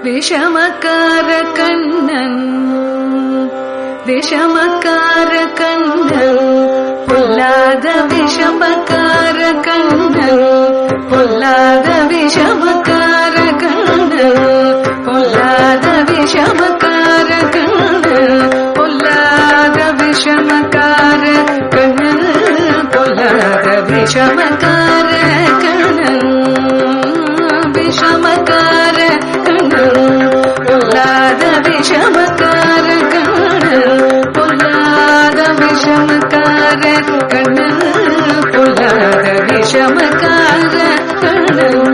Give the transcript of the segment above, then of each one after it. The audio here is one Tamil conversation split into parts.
விஷமக்கார கண்ணன் விஷமக்கார கண்ணன் பொல்லாத விஷமக்கார கண்ணன் பொல்லாத விஷமக்கார கண்ணன் பொல்லாத விஷமக்கார கண்ணன் பொல்லாத விஷமக்கார கண்ணன் பொல்லாத விஷமக்கார கண்ணன் விஷமக்கார பொல்லாத விஷமக்கார கண்ணன் பொல்லாத விஷமக்கார கண்ணன் பொல்லாத விஷமக்கார கண்ணன்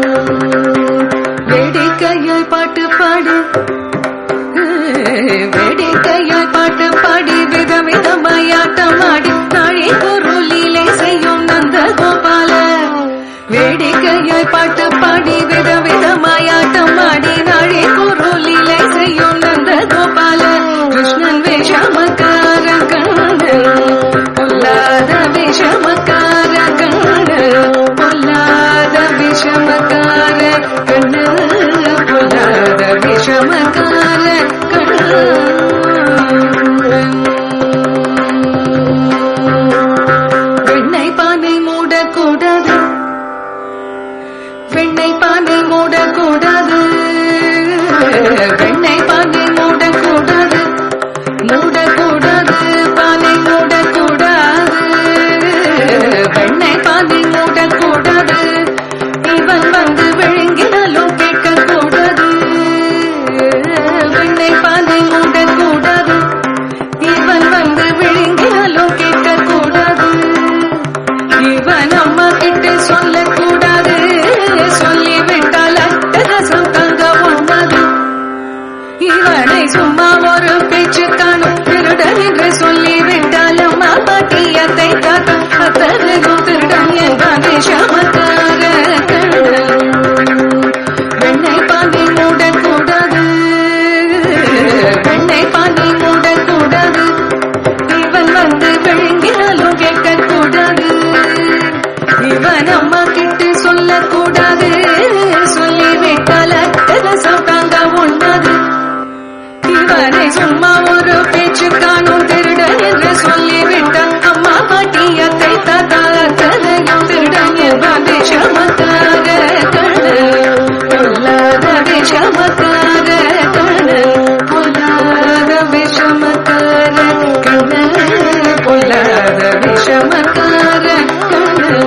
வேடிக்கையாய் பாட்டு பாடு வேடிக்கையாய் பாட்டு பாடி விதவிதமாய் ஆட்டமாடி நாழி பொருளிலே செய்யும் நந்த கோபால வேடிக்கையாய் பாட்டு பாடி விதவிதமாய் ஆட்டமாடி நாழி பொருளிலே செய்யும் நந்த கோபால கிருஷ்ணன் விஷமக்கார கண்ணன் பொல்லாத விஷமக்கார கண்ணன் பொல்லாத விஷமக்கார கண்ணன் பொல்லாத விஷமக்கார கண்ணன் வெண்ணை பானை மூடக்கூடாது வெண்ணை பானை மூடக்கூடாது வெண்ணை பானை மூடக்கூடாது மூடக்கூடாது பானை மூடக்கூடாது வெண்ணை பானை மூடக்கூடாது இவன் வந்து விழுங்கினாலும் கேட்கக்கூடாது வெண்ணை பானை மூடக்கூடாது இவன் வந்து விழுங்கினாலும் கேட்கக்கூடாது இவன் அம்மா கிட்ட சொல்லக்கூடாது சொல்லிவிட்டால் அட்டகாசம் தங்க ஒண்ணாது இவனை சும்மா ஒரு பேச்சு காணும் திருடன் என்று சொல்லிவிட்டால் அம்மா பாட்டியத்தை தாத்தா அத்தனைக்கும் திருடன் என்பான் விஷமக்கார கண்ணன் வெண்ணை பானை மூடக்கூடாது வெண்ணை பானை மூடக்கூடாது இவன் வந்து விழுங்கினாலும் கேட்கக்கூடாது இவன் அம்மா கிட்ட சொல்லக்கூடாது சொல்லிவிட்டால் அட்டகாசம் தாங்க ஒண்ணாது இவனை சும்மா ஒரு பேச்சு காணும் திருடன் என்று சொல்லிவிட்டான் அம்மா பாட்டியத்தை தாத்தா அத்தனையும் திருடன் என்பான் விஷமக்கார கண்ணன் பொல்லாத விஷமக்கார கண்ணன் பொல்லாத விஷமக்கார கண்ணன் பொல்லாத விஷமக்கார கண்ணன்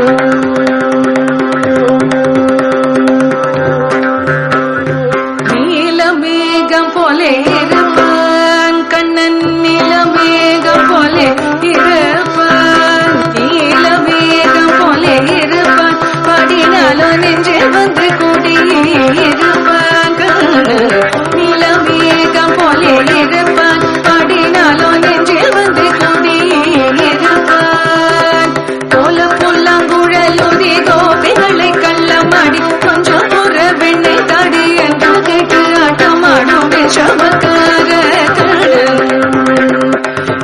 நீலமேகம் போலே இருப்பான் கண்ணன் நீலமேகம் போலே இருப்பான் நீலமேகம் போலே இருப்பான் பாடினாலும் நெஞ்சில் வந்து கூடியிருப்பான் கண்ணன் நீலமேகம் போலே இருப்பான் பாடினாலும் நெஞ்சில் வந்து கூடியிருப்பான் கோல புல்லாங்குழலுதி கோபிகளை கள்ளமாடி கொஞ்சம் புற வெண்ணை தாடி என்று கேட்டு ஆட்டமாடும் விஷமக்கார கண்ணன்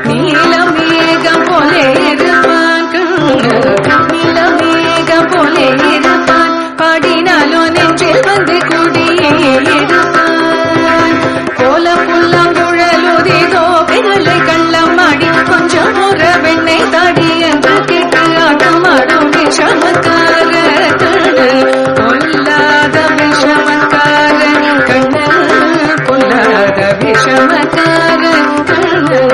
நீலமேகம் போலே இருப்பான் கண்ணன் நீலமேகம் போலே இருப்பான் பாடினாலும் நெஞ்சில் வந்து கூடியிருப்பான் கோல புல்லாங்குழலுதி கோபிகளை கள்ளமாடி கொஞ்சம் புற வெண்ணை தாடி என்று கேட்டு ஆட்டமாடும் விஷமக்கார கண்ணன் பொல்லாத விஷமக்கார கண்ணன் பொல்லாத விஷமக்கார கண்ணன்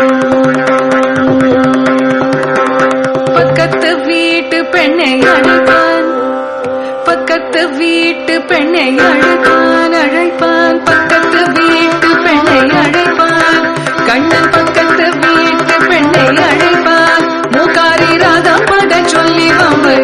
பக்கத்து வீட்டு பெண்ணை அழைப்பான் பக்கத்து வீட்டு பெண்ணை அழைப்பான் அழைப்பான் பக்கத்து வீட்டு பெண்ணை அழைப்பான் கண்ணன் பக்கத்து வீட்டு பெண்ணை அழைப்பான் மூக்காரி ராதம் பாட சொல்லி வம்பு